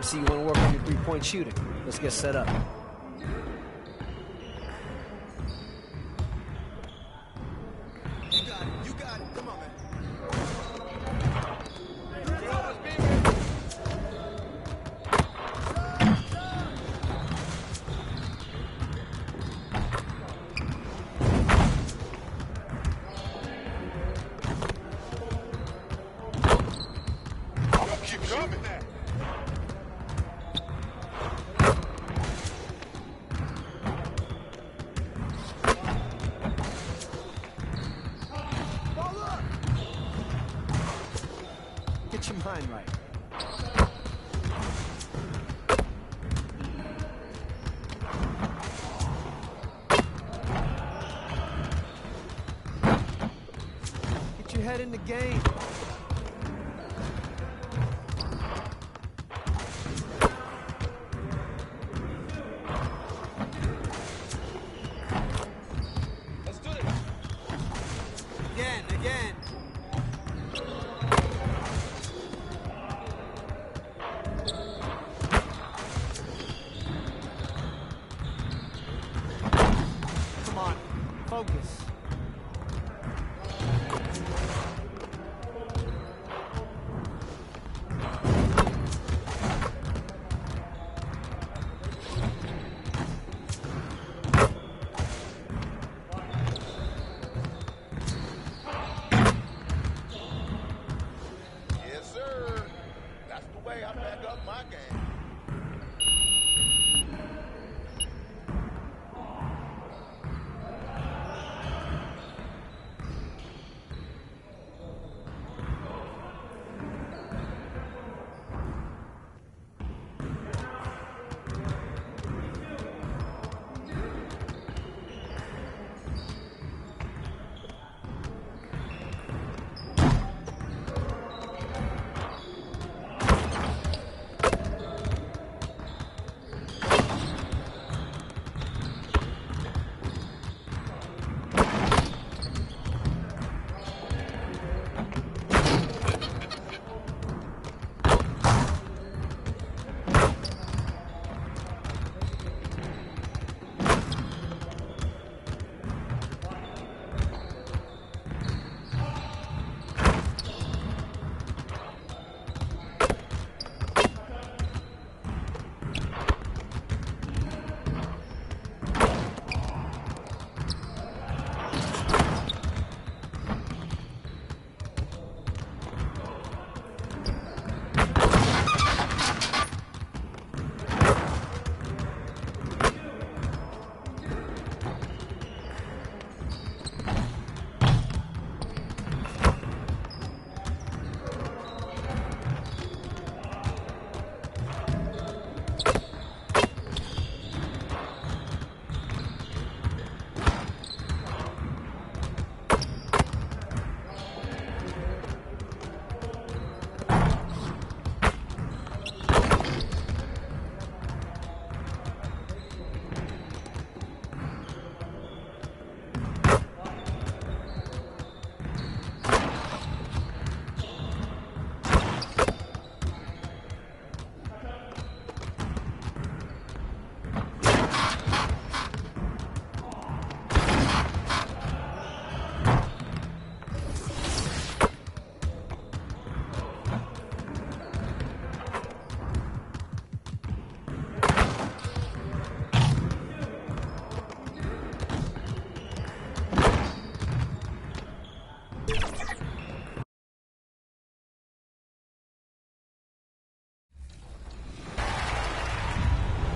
See, you want to work on your three-point shooting. Let's get set up. You got it. You got it. Come on, man. Keep coming now. Get your mind right. Get your head in the game. Let's do it. Again. Come on, focus. Yes, sir. That's the way I back up my game.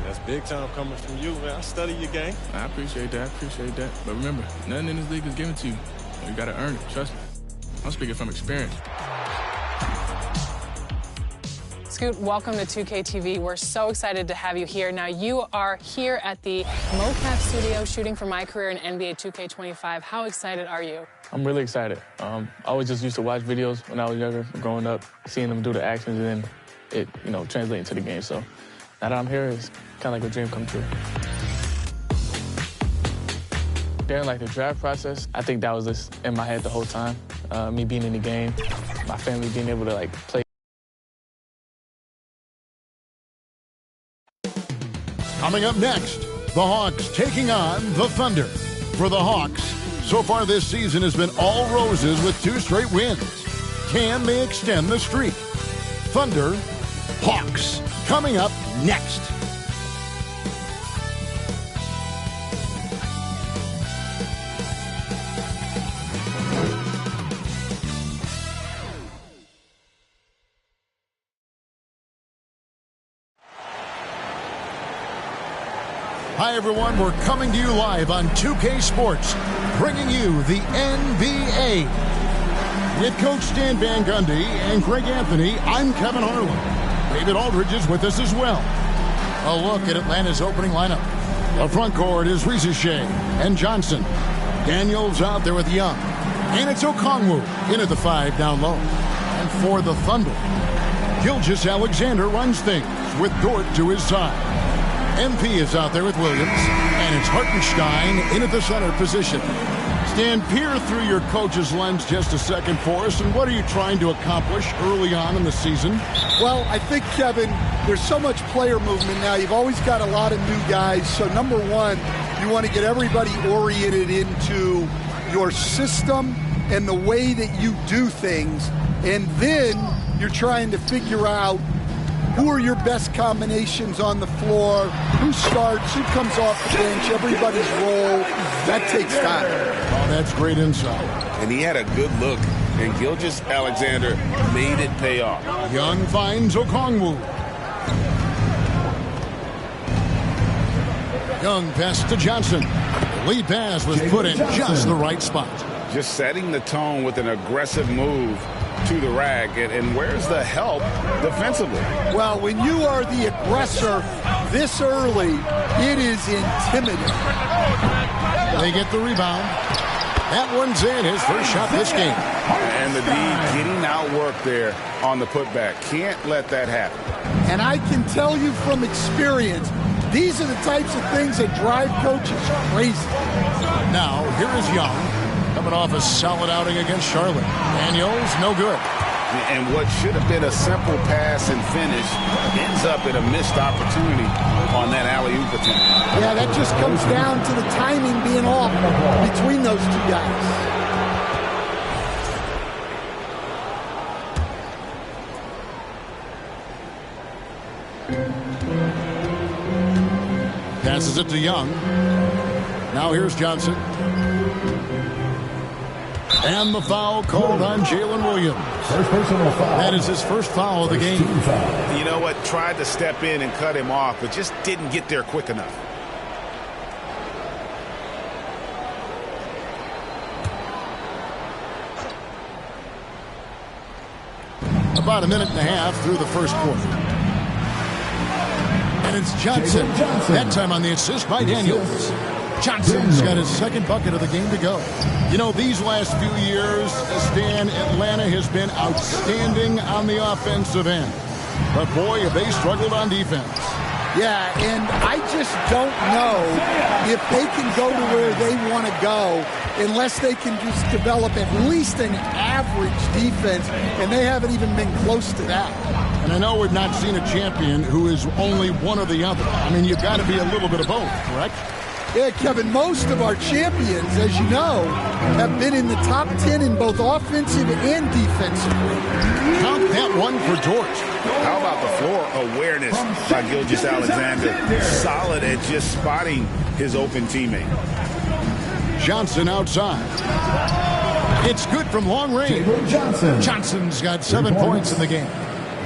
That's big time coming from you, man. I study your game. I appreciate that. But remember, nothing in this league is given to you. You gotta earn it, trust me. I'm speaking from experience. Scoot, welcome to 2K TV. We're so excited to have you here. Now, you are here at the mocap studio shooting for my career in NBA 2K25. How excited are you? I'm really excited. I always just used to watch videos when I was younger, growing up, seeing them do the actions, and then it, translating to the game. So now that I'm here, it's kind of like a dream come true. During the draft process, I think that was just in my head the whole time. Me being in the game, my family being able to play Coming up next, the Hawks taking on the Thunder. For the Hawks, so far this season has been all roses with 2 straight wins. Can they extend the streak? Thunder, Hawks, coming up next. Hi, everyone. We're coming to you live on 2K Sports, bringing you the NBA. With Coach Stan Van Gundy and Greg Anthony, I'm Kevin Harlan. David Aldridge is with us as well. A look at Atlanta's opening lineup. The front court is Shea and Johnson. Daniels out there with Young. And it's Okongwu in at the 5 down low. And for the Thunder, Gilgeous-Alexander runs things with Dort to his side. MP is out there with Williams, and it's Hartenstein in at the center position. Stan, peer through your coach's lens just a second for us, and what are you trying to accomplish early on in the season? Well, I think, Kevin, there's so much player movement now. You've always got a lot of new guys. So, number one, you want to get everybody oriented into your system and the way that you do things. And then you're trying to figure out who are your best combinations on the floor, who starts, who comes off the bench, everybody's role. That takes time. Oh, that's great insight. And he had a good look, and Gilgeous-Alexander made it pay off. Young finds Okongwu. Young pass to Johnson. The lead pass was put in just the right spot. Just setting the tone with an aggressive move to the rack, and where's the help defensively? Well, when you are the aggressor this early, it is intimidating. They get the rebound. That one's in, his first shot this game. And the D getting outworked there on the putback. Can't let that happen. And I can tell you from experience, these are the types of things that drive coaches crazy. Now, here is Young, coming off a solid outing against Charlotte. Daniels, no good. And what should have been a simple pass and finish ends up in a missed opportunity on that alley-oop attempt. Yeah, that just comes down to the timing being off between those two guys. Passes it to Young. Now here's Johnson. And the foul called on Jalen Williams. That is his first foul of the game. You know what? Tried to step in and cut him off, but just didn't get there quick enough. About a minute and a half through the first quarter. And it's Johnson. That time on the assist by Daniels. Johnson's got his second bucket of the game to go. You know, these last few years, Stan, Atlanta has been outstanding on the offensive end. But boy, have they struggled on defense. Yeah, and I just don't know if they can go to where they want to go unless they can just develop at least an average defense, and they haven't even been close to that. And I know we've not seen a champion who is only one or the other. I mean, you've got to be a little bit of both, correct? Yeah, Kevin, most of our champions, as you know, have been in the top 10 in both offensive and defensive. Count that one for Dort. How about the floor awareness by Gilgeous-Alexander? Solid at just spotting his open teammate. Johnson outside. It's good from long range. Johnson's got 7 points in the game.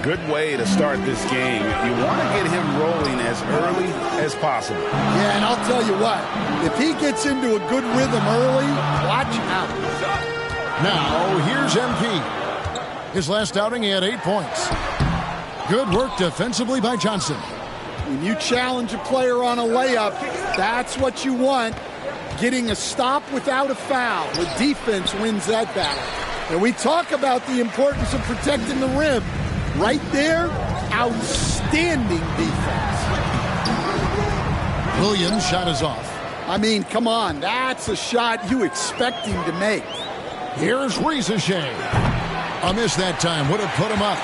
Good way to start this game. You want to get him rolling as early as possible. Yeah, and I'll tell you what, if he gets into a good rhythm early, watch out. Now, here's MP. His last outing, he had 8 points. Good work defensively by Johnson. When you challenge a player on a layup, that's what you want. Getting a stop without a foul. The defense wins that battle. And we talk about the importance of protecting the rim. Right there, outstanding defense. Williams' shot is off. I mean, come on, that's a shot you expect him to make. Here's Shea. A miss that time would have put him up.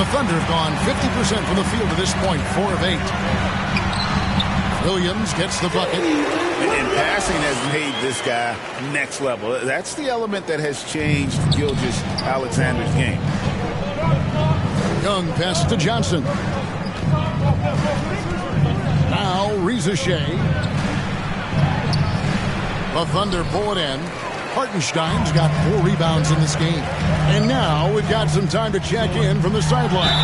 The Thunder have gone 50% from the field to this point, 4 of 8. Williams gets the bucket. And passing has made this guy next level. That's the element that has changed Gilgeous Alexander's game. Young pass to Johnson. Now Reza Shea. The Thunder pull it in. Hartenstein's got 4 rebounds in this game. And now we've got some time to check in from the sideline.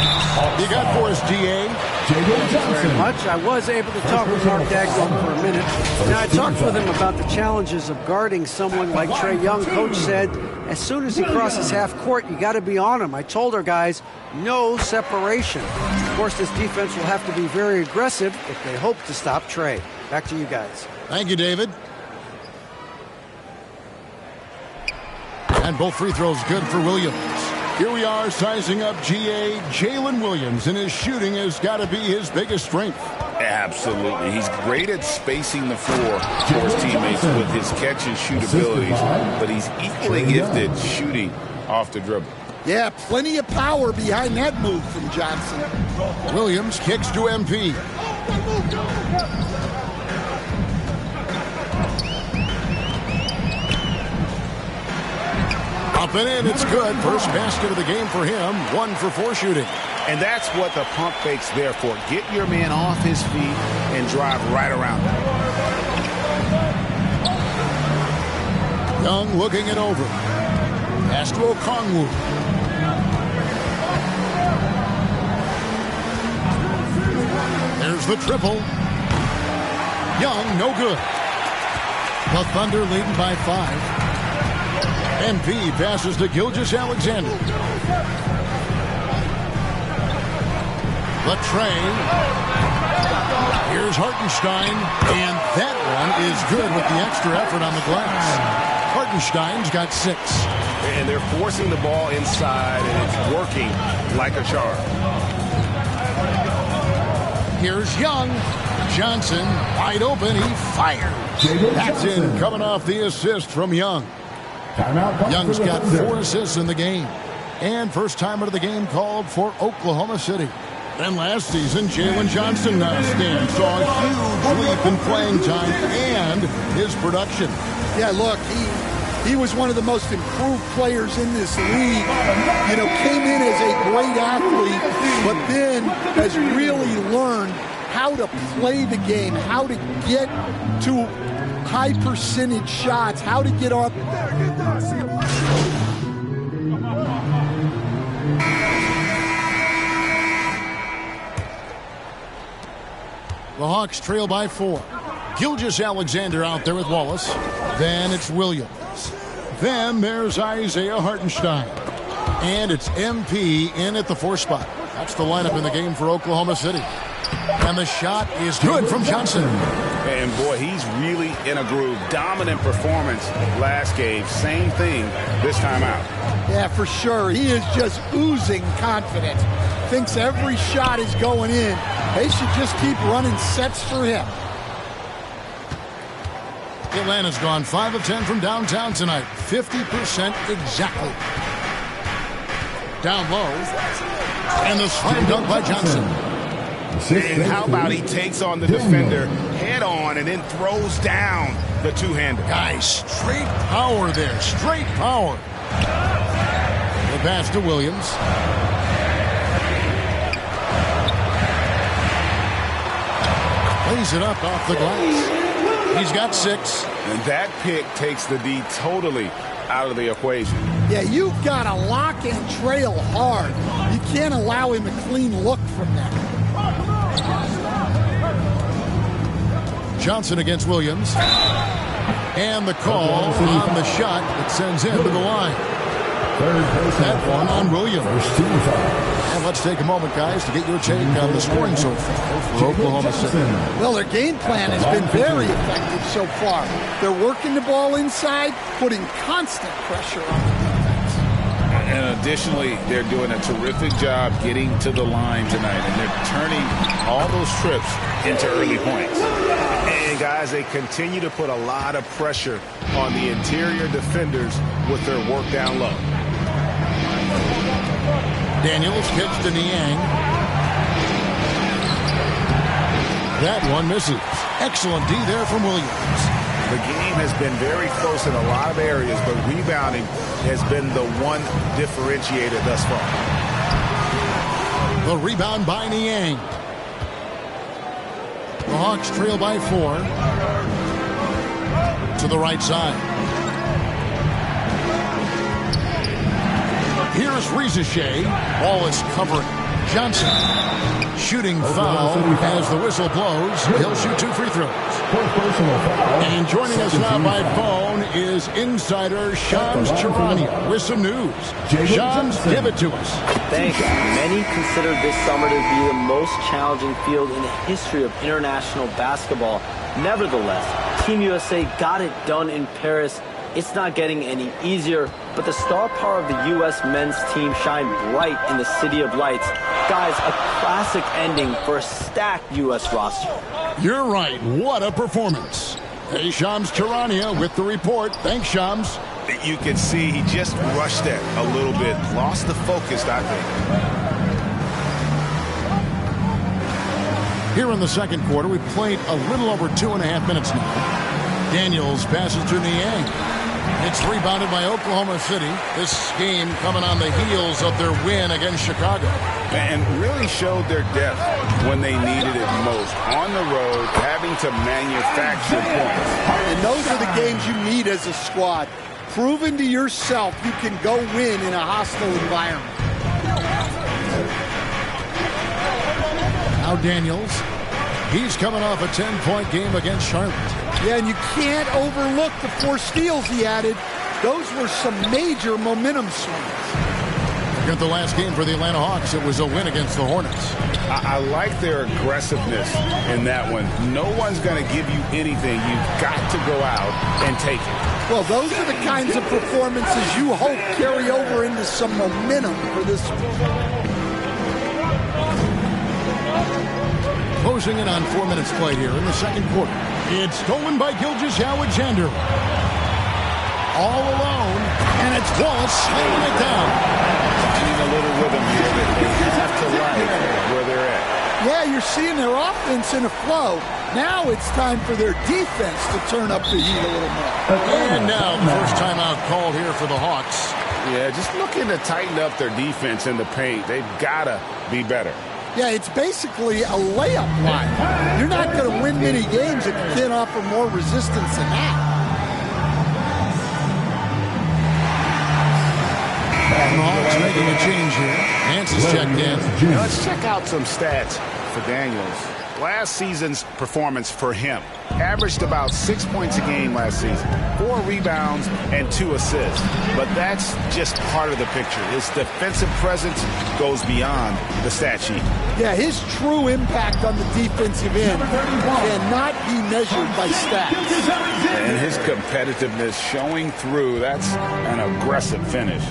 You got for us, G.A.? Thank you very much. I was able to talk with Mark Dagnall for a minute. Now, I talked with him about the challenges of guarding someone like Trae Young. Coach said, as soon as he crosses half court, you got to be on him. I told our guys, no separation. Of course, this defense will have to be very aggressive if they hope to stop Trae. Back to you guys. Thank you, David. And both free throws good for Williams. Here we are sizing up G.A. Jalen Williams, and his shooting has got to be his biggest strength. Absolutely. He's great at spacing the floor for his teammates with his catch and shoot abilities, but he's equally gifted shooting off the dribble. Yeah, plenty of power behind that move from Johnson. Williams kicks to MP. Up and in, it's good. First basket of the game for him. 1 for 4 shooting. And that's what the pump fake's there for. Get your man off his feet and drive right around him. Young looking it over. Pass to Okongwu. There's the triple. Young, no good. The Thunder leading by 5. MP passes to Gilgeous Alexander. The Trae. Here's Hartenstein. And that one is good with the extra effort on the glass. Hartenstein's got 6. And they're forcing the ball inside, and it's working like a charm. Here's Young. Johnson wide open. He fired. That's in, coming off the assist from Young. Young's got 4 assists in the game. And first timer of the game called for Oklahoma City. And last season, Jalen Johnson saw a huge leap in playing time and his production. Yeah, look, he was one of the most improved players in this league. You know, came in as a great athlete, but then has really learned how to play the game, how to get to high percentage shots, how to get off. The Hawks trail by 4. Gilgeous Alexander out there with Wallace. Then it's Williams. Then there's Isaiah Hartenstein. And it's MP in at the 4 spot. That's the lineup in the game for Oklahoma City. And the shot is good from Johnson. And boy, he's really in a groove. Dominant performance last game. Same thing this time out. Yeah, for sure. He is just oozing confidence. Thinks every shot is going in. They should just keep running sets for him. Atlanta's gone 5 of 10 from downtown tonight. 50% exactly. Down low. And the slam dunk by Johnson. And how about he takes on the defender head on and then throws down the two-hander. Guys, straight power there. Straight power. The pass to Williams. Lays it up off the glass. He's got 6. And that pick takes the D totally out of the equation. Yeah, you've got to lock and trail hard. You can't allow him a clean look from that. Johnson against Williams. And the call on the shot that sends him to the line. That one on Williams. And let's take a moment, guys, to get your take on the scoring so far for Oklahoma City. Well, their game plan has been very effective so far. They're working the ball inside, putting constant pressure on the defense. And additionally, they're doing a terrific job getting to the line tonight, and they're turning all those trips into early points. And guys, they continue to put a lot of pressure on the interior defenders with their work down low. Daniels kicks to Niang. That one misses. Excellent D there from Williams. The game has been very close in a lot of areas, but rebounding has been the one differentiator thus far. The rebound by Niang. The Hawks trail by 4. To the right side. Here's Rizichet. Ball is covered. Johnson. Shooting foul as the whistle blows. He'll shoot 2 free throws. And joining us now by phone is insider Shams Charania with some news. Shams, give it to us. Thanks. Many consider this summer to be the most challenging field in the history of international basketball. Nevertheless, Team USA got it done in Paris. It's not getting any easier, but the star power of the U.S. men's team shined bright in the City of Lights. Guys, a classic ending for a stacked U.S. roster. You're right. What a performance. Hey, Shams Charania with the report. Thanks, Shams. You can see he just rushed it a little bit. Lost the focus, I think. Here in the second quarter, we've played a little over 2.5 minutes now. Daniels passes to Niang. It's rebounded by Oklahoma City. This game coming on the heels of their win against Chicago. And really showed their depth when they needed it most. On the road, having to manufacture points. And those are the games you need as a squad. Proving to yourself you can go win in a hostile environment. Now Daniels. He's coming off a 10-point game against Charlotte. Yeah, and you can't overlook the 4 steals he added. Those were some major momentum swings. At the last game for the Atlanta Hawks, it was a win against the Hornets. I like their aggressiveness in that one. No one's going to give you anything. You've got to go out and take it. Well, those are the kinds of performances you hope carry over into some momentum for this one. Closing in on 4 minutes played here in the second quarter. It's stolen by Gilgeous-Alexander. All alone, and it's Wallace slowing it down. Finding a little rhythm here that they have to like where they're at. Yeah, you're seeing their offense in a flow. Now it's time for their defense to turn up the heat a little more. And now the first timeout called here for the Hawks. Yeah, just looking to tighten up their defense in the paint. They've got to be better. Yeah, it's basically a layup line. You're not going to win many games if you can't offer more resistance than that. And the Hawks making a change here. Nance is checked in. Now let's check out some stats for Daniels. Last season's performance for him. Averaged about 6 points a game last season. 4 rebounds and 2 assists. But that's just part of the picture. His defensive presence goes beyond the stat sheet. Yeah, his true impact on the defensive end cannot be measured by stats. And his competitiveness showing through. That's an aggressive finish.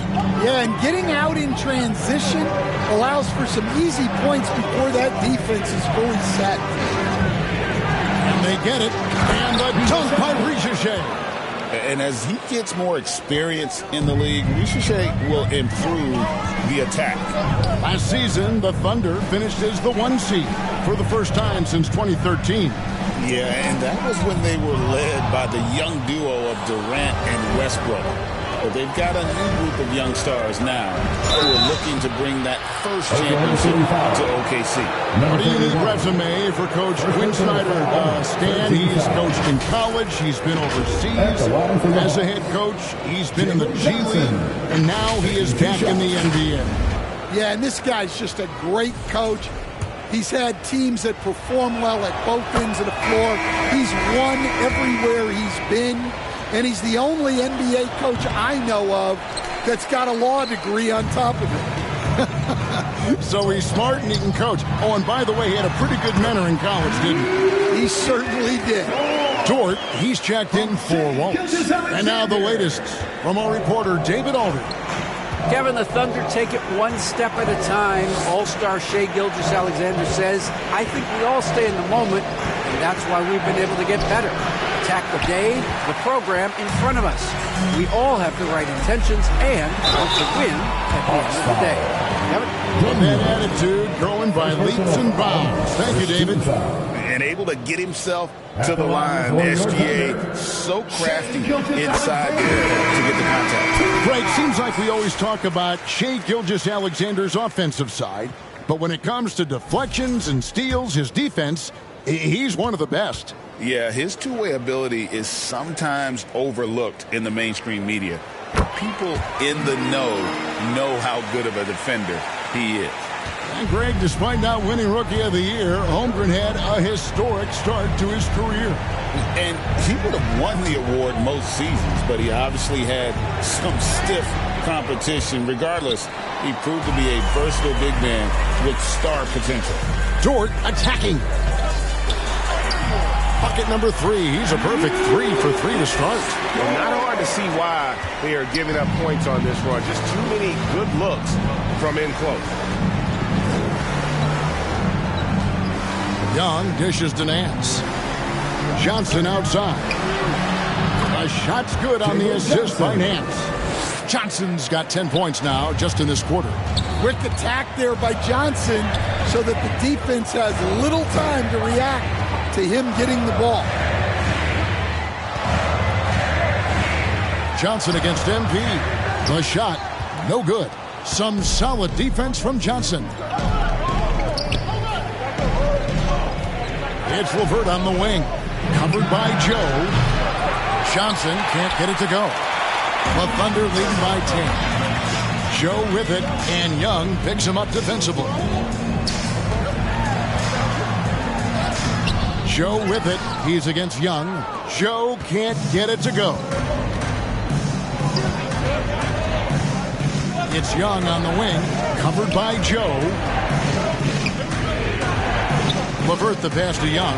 Yeah, and getting out in transition allows for some easy points before that defense is fully set. And they get it. And the dunk by Rizichet. And as he gets more experience in the league, Rizichet will improve the attack. Last season, the Thunder finished as the 1 seed for the first time since 2013. Yeah, and that was when they were led by the young duo of Durant and Westbrook. But they've got a new group of young stars now who are looking to bring that first championship to OKC. What a unique resume for Coach Quinn Snyder. Stan, he's coached in college. He's been overseas as a head coach. He's been in the G League. And now he is back in the NBA. Yeah, and this guy's just a great coach. He's had teams that perform well at both ends of the floor. He's won everywhere he's been. And he's the only NBA coach I know of that's got a law degree on top of it. So he's smart and he can coach. Oh, and by the way, he had a pretty good mentor in college, didn't he? He certainly did. Dort, he's checked in for Wallace. And now the latest from our reporter, David Aldridge. Kevin, the Thunder take it one step at a time. All-star Shai Gilgeous-Alexander says, I think we all stay in the moment, and that's why we've been able to get better. Attack the day, the program in front of us. We all have the right intentions and want to win at the end of the day. Kevin? With that attitude, growing by leaps and bounds. Thank you, David. and able to get himself to the line. SGA so crafty inside there to get the contact. Greg, seems like we always talk about Shai Gilgeous-Alexander's offensive side, but when it comes to deflections and steals, his defense, he's one of the best. Yeah, his two-way ability is sometimes overlooked in the mainstream media. People in the know how good of a defender he is. And Greg, despite not winning Rookie of the Year, Holmgren had a historic start to his career. And he would have won the award most seasons, but he obviously had some stiff competition. Regardless, he proved to be a versatile big man with star potential. Dort attacking. Bucket number 3. He's a perfect 3 for 3 to start. Well, not hard to see why they are giving up points on this run. Just too many good looks from in close. Young dishes to Nance. Johnson outside. A shot's good on the assist by Nance. Johnson's got 10 points now just in this quarter. Quick attack there by Johnson so that the defense has little time to react to him getting the ball. Johnson against MP. The shot, no good. Some solid defense from Johnson. It's LeVert on the wing. Covered by Joe. Johnson can't get it to go. The Thunder leading by 10. Joe with it, and Young picks him up defensively. Joe with it. He's against Young. Joe can't get it to go. It's Young on the wing. Covered by Joe. LeVert the pass to Young.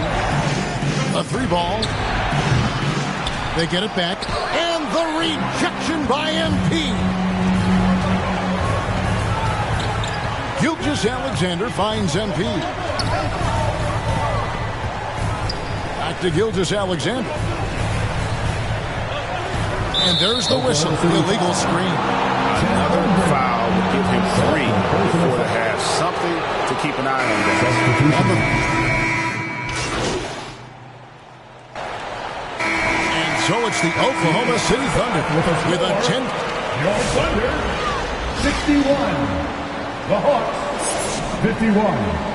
A 3-ball. They get it back. And the rejection by MP. Gilgeous-Alexander finds MP. Back to Gilgeous-Alexander. And there's the whistle. Illegal screen. Another foul would give him 3 before the half. Something to keep an eye on. And so it's the Oklahoma City Thunder with a 10. Your Thunder, 61. The Hawks, 51.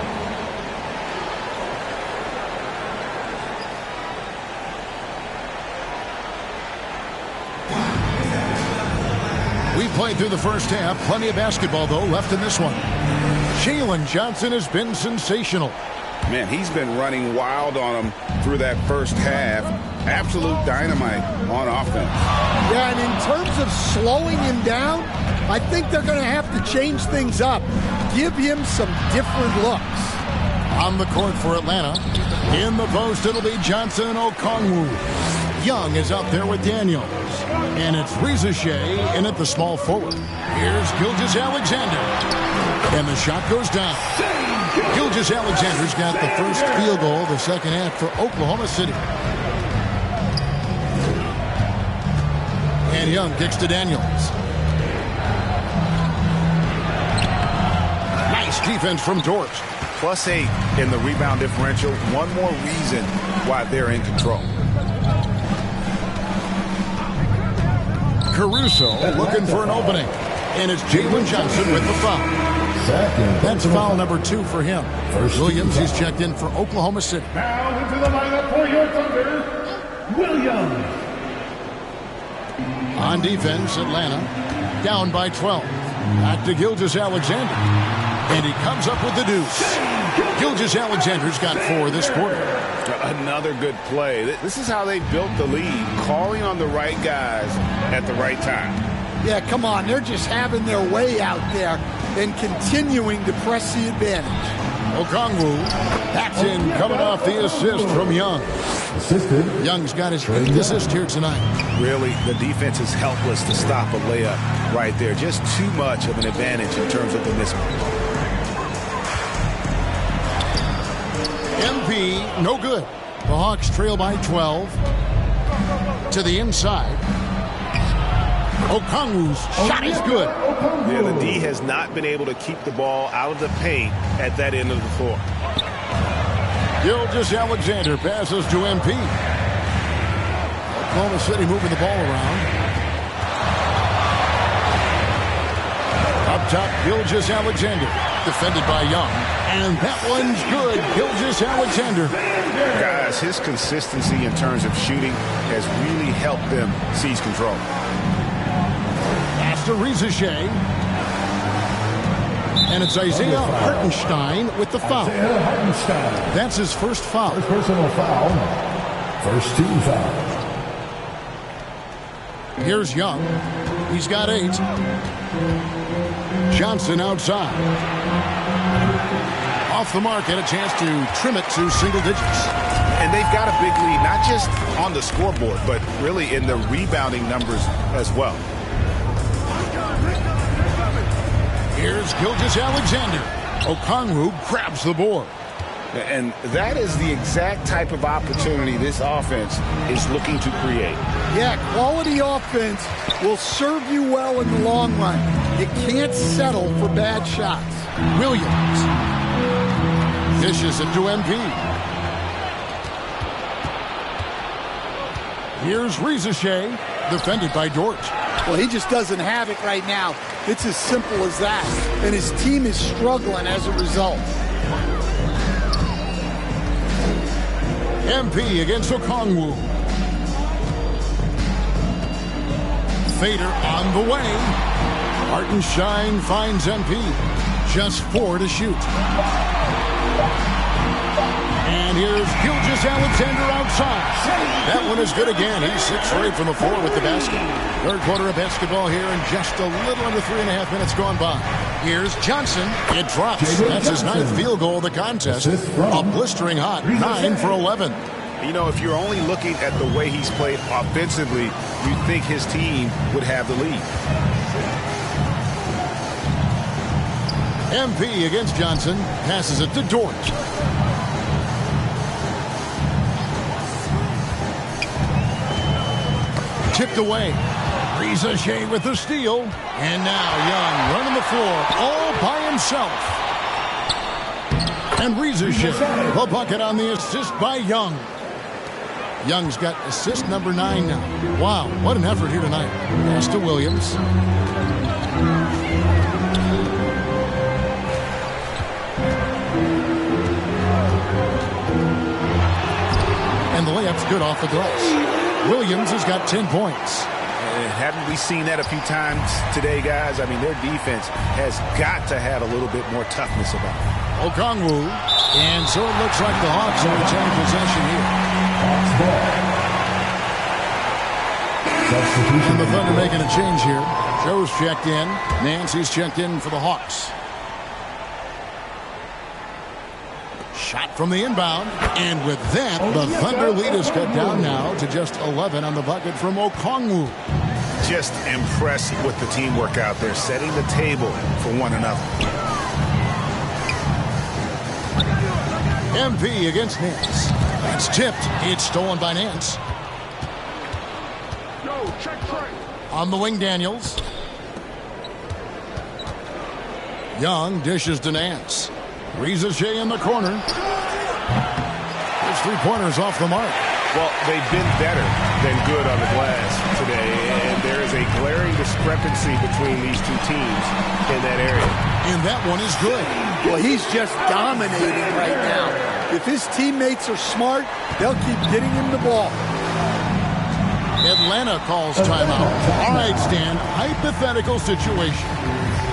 We played through the first half. Plenty of basketball, though, left in this one. Jalen Johnson has been sensational. Man, he's been running wild on him through that first half. Absolute dynamite on offense. Yeah, and in terms of slowing him down, I think they're going to have to change things up. Give him some different looks. On the court for Atlanta. In the post, it'll be Johnson and Okongwu. Young is out there with Daniels. And it's Reza Shea in at the small forward. Here's Gilgeous-Alexander. And the shot goes down. Gilgeous-Alexander's got the first field goal of the second half for Oklahoma City. And Young kicks to Daniels. Nice defense from Dort. +8 in the rebound differential. One more reason why they're in control. Caruso looking for an opening. And it's Jalen Johnson with the foul. That's foul number 2 for him. Williams, he's checked in for Oklahoma City. Now into the lineup for your Thunder, Williams. On defense, Atlanta down by 12. Back to Gilgeous-Alexander. And he comes up with the deuce. Gilgeous-Alexander's got 4 this quarter. Another good play. This is how they built the lead, calling on the right guys at the right time. Yeah, come on. They're just having their way out there and continuing to press the advantage. Okongwu backs in, coming off the assist from Young. Assisted. Young's got his 8th assist here tonight. Really, the defense is helpless to stop a layup right there. Just too much of an advantage in terms of the mismatch. MP, no good. The Hawks trail by 12. To the inside. Okongwu's shot is good. Yeah, the D has not been able to keep the ball out of the paint at that end of the floor. Gilgeous Alexander passes to MP. Oklahoma City moving the ball around. Up top, Gilgeous Alexander. Defended by Young. And that one's good. Gilgeous Alexander. Guys, his consistency in terms of shooting has really helped them seize control. Pass to Rizachet. And it's Isaiah Hartenstein with the foul. That's his first foul. First personal foul. First team foul. Here's Young. He's got 8. Johnson outside. Off the mark and a chance to trim it to single digits. And they've got a big lead, not just on the scoreboard, but really in the rebounding numbers as well. Here's Gilgeous Alexander. Okongwu grabs the board. And that is the exact type of opportunity this offense is looking to create. Yeah, quality offense will serve you well in the long run. You can't settle for bad shots. Williams dishes it to MP. Here's Rizachet, defended by Dort. Well, he just doesn't have it right now. It's as simple as that. And his team is struggling as a result. MP against Okongwu. Fader on the way. Hartenstein finds MP. Just 4 to shoot. And here's Gilgeous Alexander outside. That one is good again. He's 6 for 8 from the floor with the basket. Third quarter of basketball here and just a little under 3.5 minutes gone by. Here's Johnson. It drops. That's his 9th field goal of the contest. A blistering hot 9 for 11. You know, if you're only looking at the way he's played offensively, you'd think his team would have the lead. MP against Johnson. Passes it to Dort. Tipped away. Rizachet with the steal. And now Young running the floor all by himself. And Rizachet, the bucket on the assist by Young. Young's got assist number 9 now. Wow, what an effort here tonight. Pass to Williams. And the layup's good off the glass. Williams has got 10 points. Haven't we seen that a few times today, guys? I mean, their defense has got to have a little bit more toughness about it. Okongwu. And so it looks like the Hawks will retain possession here. And the Thunder making a change here. Joe's checked in. Nancy's checked in for the Hawks. Shot from the inbound. And with that, the Thunder lead is cut down now to just 11 on the bucket from Okongwu. Just impressed with the teamwork out there, setting the table for one another. MP against Nance. That's tipped. It's stolen by Nance. On the wing, Daniels. Young dishes to Nance. Rizachet in the corner. His 3-pointers off the mark. Well, they've been better than good on the glass today, and there is a glaring discrepancy between these two teams in that area. And that one is good. Well, he's just dominating right now. If his teammates are smart, they'll keep getting him the ball. Atlanta calls timeout. All right, Stan, hypothetical situation.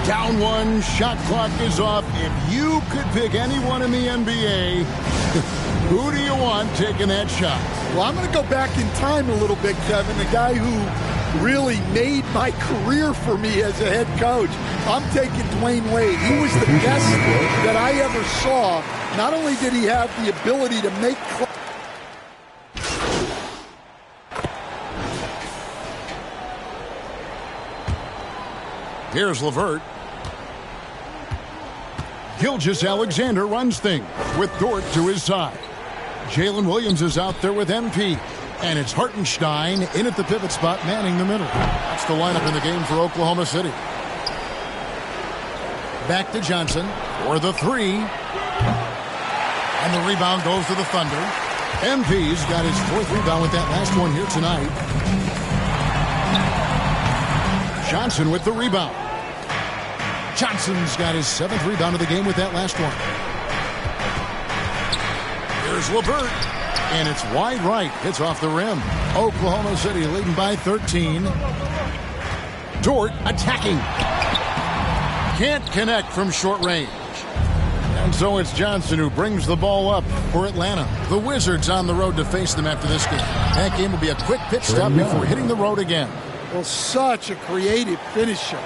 Down 1, shot clock is off. If you could pick anyone in the NBA, who do you want taking that shot? Well, I'm going to go back in time a little bit, Kevin. The guy who really made my career for me as a head coach. I'm taking Dwayne Wade. He was the best that I ever saw. Not only did he have the ability to make Here's LeVert. Gilgeous Alexander runs things with Dort to his side. Jalen Williams is out there with MP. And it's Hartenstein in at the pivot spot, manning the middle. That's the lineup in the game for Oklahoma City. Back to Johnson for the 3. And the rebound goes to the Thunder. MP's got his 4th rebound with that last one here tonight. Johnson with the rebound. Johnson's got his 7th rebound of the game with that last one. Here's LeVert. And it's wide right. Hits off the rim. Oklahoma City leading by 13. Dort attacking. Can't connect from short range. And so it's Johnson who brings the ball up for Atlanta. The Wizards on the road to face them after this game. That game will be a quick pit stop before hitting the road again. Well, such a creative finisher.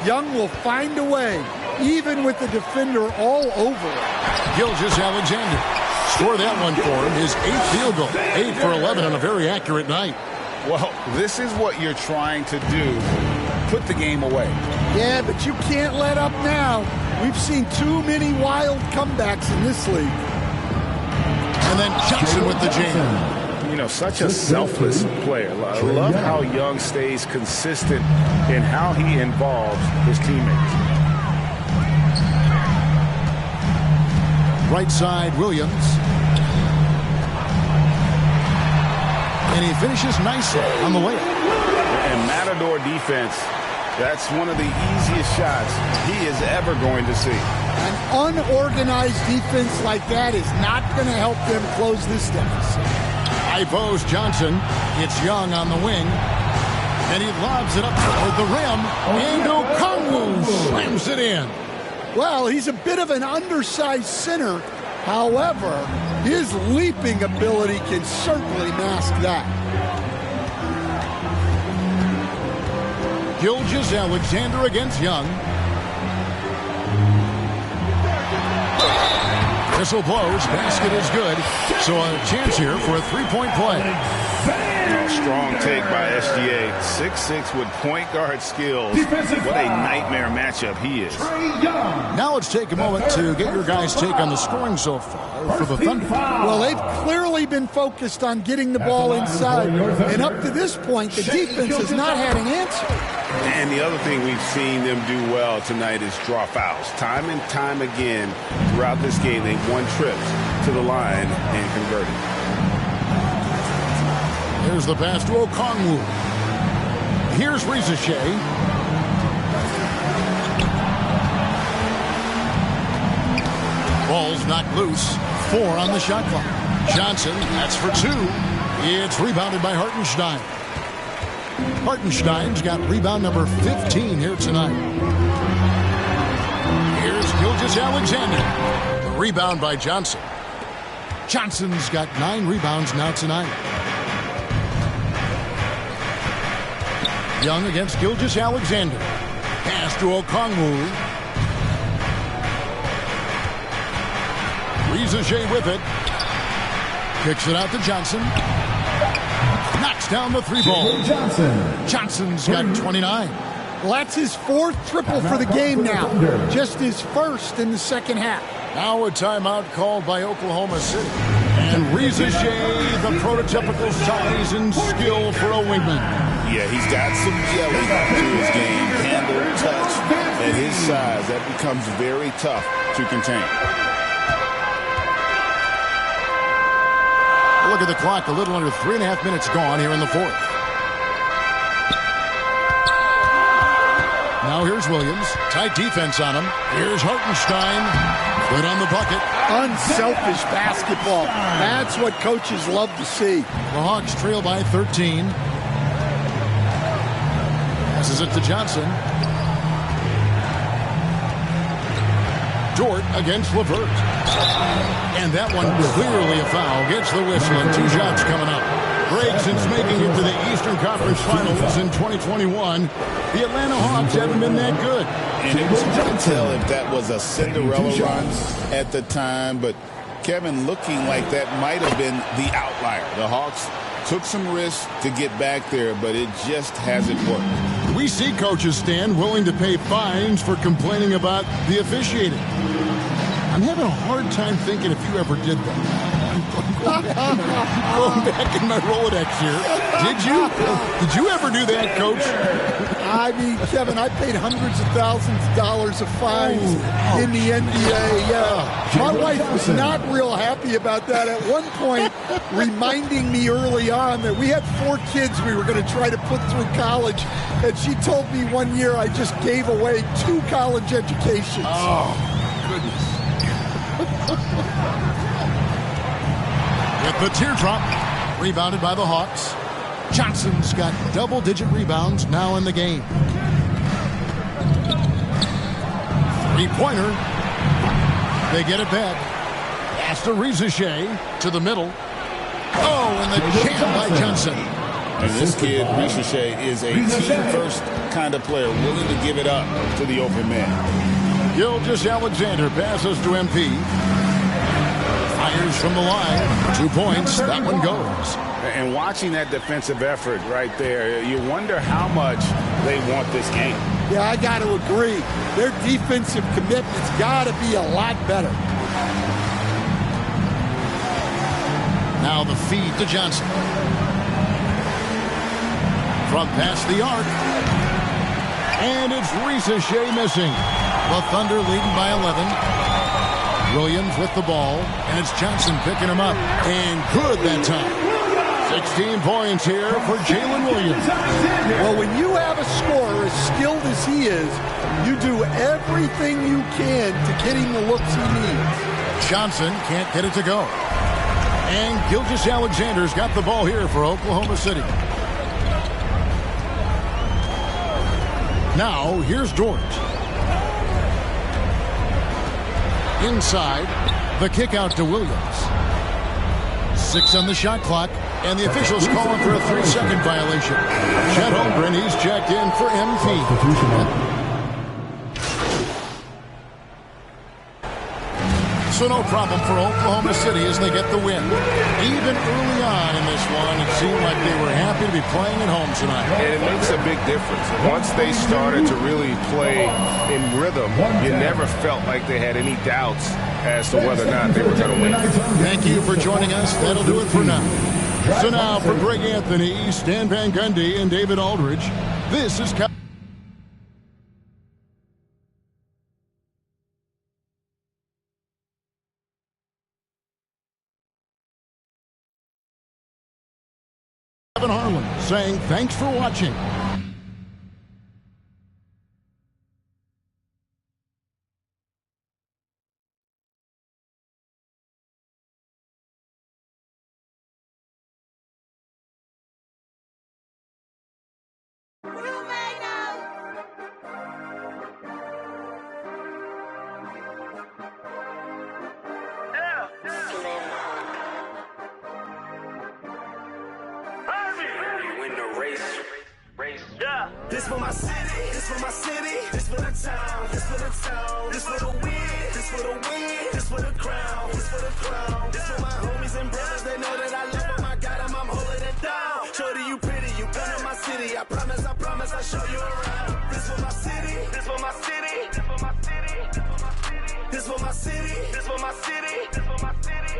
Young will find a way, even with the defender all over it. Gilgeous-Alexander score that one for him. His 8th field goal. 8 for 11 on a very accurate night. Well, this is what you're trying to do. Put the game away. Yeah, but you can't let up now. We've seen too many wild comebacks in this league. And then Johnson with the jam. You know, such a selfless player. I love how Young stays consistent in how he involves his teammates. Right side, Williams. And he finishes nicely on the way. And Matador defense, that's one of the easiest shots he is ever going to see. An unorganized defense like that is not going to help them close this deficit. High post Johnson. It's Young on the wing. And he lobs it up toward the rim. And Okongwu slams it in. Well, he's a bit of an undersized center. However, his leaping ability can certainly mask that. Gilgeous-Alexander against Young. Whistle blows. Basket is good. So a chance here for a three-point play. Strong take by SGA. 6'6" with point guard skills. What a nightmare matchup he is. Now let's take a moment to get your guys' take on the scoring so far for the Thunder. Well, they've clearly been focused on getting the ball inside. And up to this point, the defense has not had an answer. And the other thing we've seen them do well tonight is draw fouls. Time and time again throughout this game, they've won trips to the line and converted. Here's the pass to Okongwu. Here's Rizashea. Ball's knocked loose. 4 on the shot clock. Johnson, that's for 2. It's rebounded by Hartenstein. Hartenstein's got rebound number 15 here tonight. Here's Gilgeous-Alexander. The rebound by Johnson. Johnson's got 9 rebounds now tonight. Young against Gilgeous-Alexander. Pass to Okongwu. Rizashea with it. Kicks it out to Johnson. Knocks down the 3 ball. Johnson's got 29. Well, that's his 4th triple for the game now. Just his 1st in the second half. Now a timeout called by Oklahoma City. And Rizashea, the prototypical size and skill for a wingman. Yeah, he's got some jelly to his game. Handle, touch. At his size, that becomes very tough to contain. Look at the clock. A little under 3.5 minutes gone here in the 4th. Now here's Williams. Tight defense on him. Here's Hartenstein. Good on the bucket. Unselfish basketball. That's what coaches love to see. The Hawks trail by 13. Passes it to Johnson. Dort against LeVert. And that one clearly a foul. Gets the whistle and 2 shots coming up. Greg, since making it to the Eastern Conference Finals in 2021, the Atlanta Hawks haven't been that good. And it was hard to tell if that was a Cinderella run at the time, but Kevin, looking like that might have been the outlier. The Hawks took some risks to get back there, but it just hasn't worked. We see coaches, Stan, willing to pay fines for complaining about the officiating. I'm having a hard time thinking if you ever did that. Going back in my Rolodex here. Did you ever do that, Coach? I mean, Kevin, I paid hundreds of thousands of dollars of fines in the NBA. Yeah, my wife was not real happy about that at one point, reminding me early on that we had 4 kids we were going to try to put through college, and she told me one year I just gave away 2 college educations. Oh, goodness. With the teardrop, rebounded by the Hawks. Johnson's got double-digit rebounds now in the game. Three-pointer. They get it back. Pass to Rizachet to the middle. Oh, and the jam by Johnson. And this kid, Rizachet, is a team-first kind of player, willing to give it up to the open man. Gilgeous-Alexander passes to MP. Fires from the line. 2 points. That one goes. And watching that defensive effort right there, you wonder how much they want this game. Yeah, I got to agree. Their defensive commitment's got to be a lot better. Now the feed to Johnson. From past the arc. And it's Rizachet missing. The Thunder leading by 11. Williams with the ball. And it's Johnson picking him up. And good that time. 16 points here for Jalen Williams. Well, when you have a scorer as skilled as he is, you do everything you can to get him the looks he needs. Johnson can't get it to go. And Gilgeous-Alexander's got the ball here for Oklahoma City. Now, here's George. Inside, the kick out to Williams. 6 on the shot clock, and the officials calling for a 3-second violation. Chet Holmgren, he's checked in for MP. So no problem for Oklahoma City as they get the win. Even early on in this one, it seemed like they were happy to be playing at home tonight. And it makes a big difference. Once they started to really play in rhythm, you never felt like they had any doubts as to whether or not they were going to win. Thank you for joining us. That'll do it for now. So now for Greg Anthony, Stan Van Gundy, and David Aldridge, this is Kevin Harlan saying thanks for watching. This for my city, this for my city, this for the town, this for the town, this for the win, this for the win, this for the crown, this for the crown, this for my homies and brothers, they know that I love them, I got them, I'm holding it down. Shorty, you pretty, you come to my city, I promise, I'll show you around. This for my city, this for my city, this for my city, this for my city, this for my city, this for my city,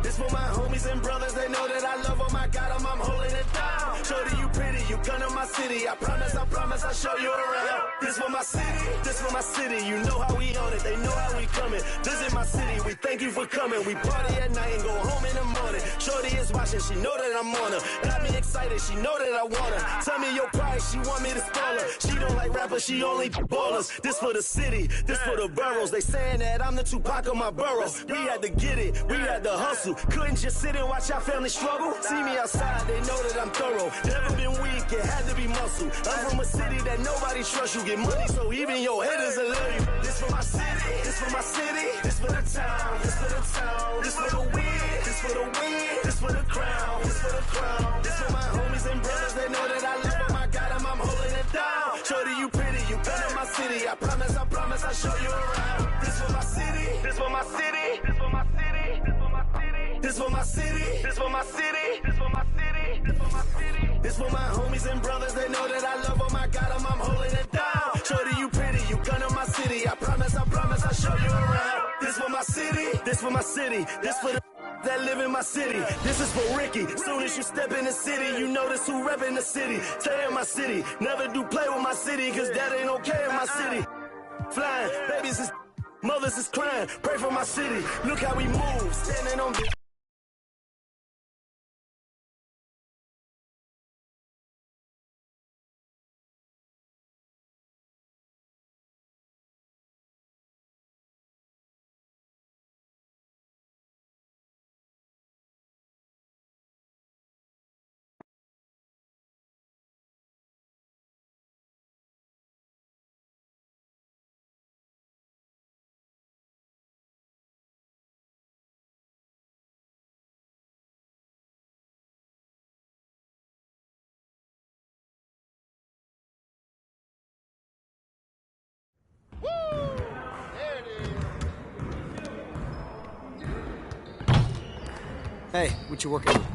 this for my homies and brothers, they know that I love them, I got them, I'm holding it down. Shorty, you pretty, you come to my city, I promise, I'll show you around. This for my city, this for my city, you know how we own it, they know how we coming. Visit my city, we thank you for coming. We party at night and go home in the morning. Shorty is watching, she know that I'm on her. Got me excited, she know that I want her. Tell me your price, she want me to spoil her. She don't like rappers, she only ballers. This for the city, this for the boroughs. They saying that I'm the Tupac of my borough. We had to get it, we had to hustle. Couldn't just sit and watch our family struggle. See me outside, they know that I'm thorough. Never been weak, it had to be muscle. I'm from a city that nobody trusts. You get money, so even your haters will love you. This for my city, this for my city, this for the town, this for the town, this for the win, this for the win, this for the crown, this for the crown, this for my homies and brothers. They know that I love them, I got them, I'm holding it down. Shorty, you pretty, you come to my city. I promise, I'll show you around. This for my city, this for my city, this for my city, this for my city, this for my city, this for my city, this for my city, this for my city. This for my homies and brothers, they know that I love them, I got them, I'm holding it down. Shorty, you pretty, you come to my city. I promise, I'll show you around. This for my city, this for my city, this for the... that live in my city. This is for Ricky. Soon as you step in the city, you notice who reppin' the city. Stay in my city. Never do play with my city, cause that ain't okay in my city. Flying, babies is mothers is crying. Pray for my city. Look how we move. Standing on. Hey, what you working on?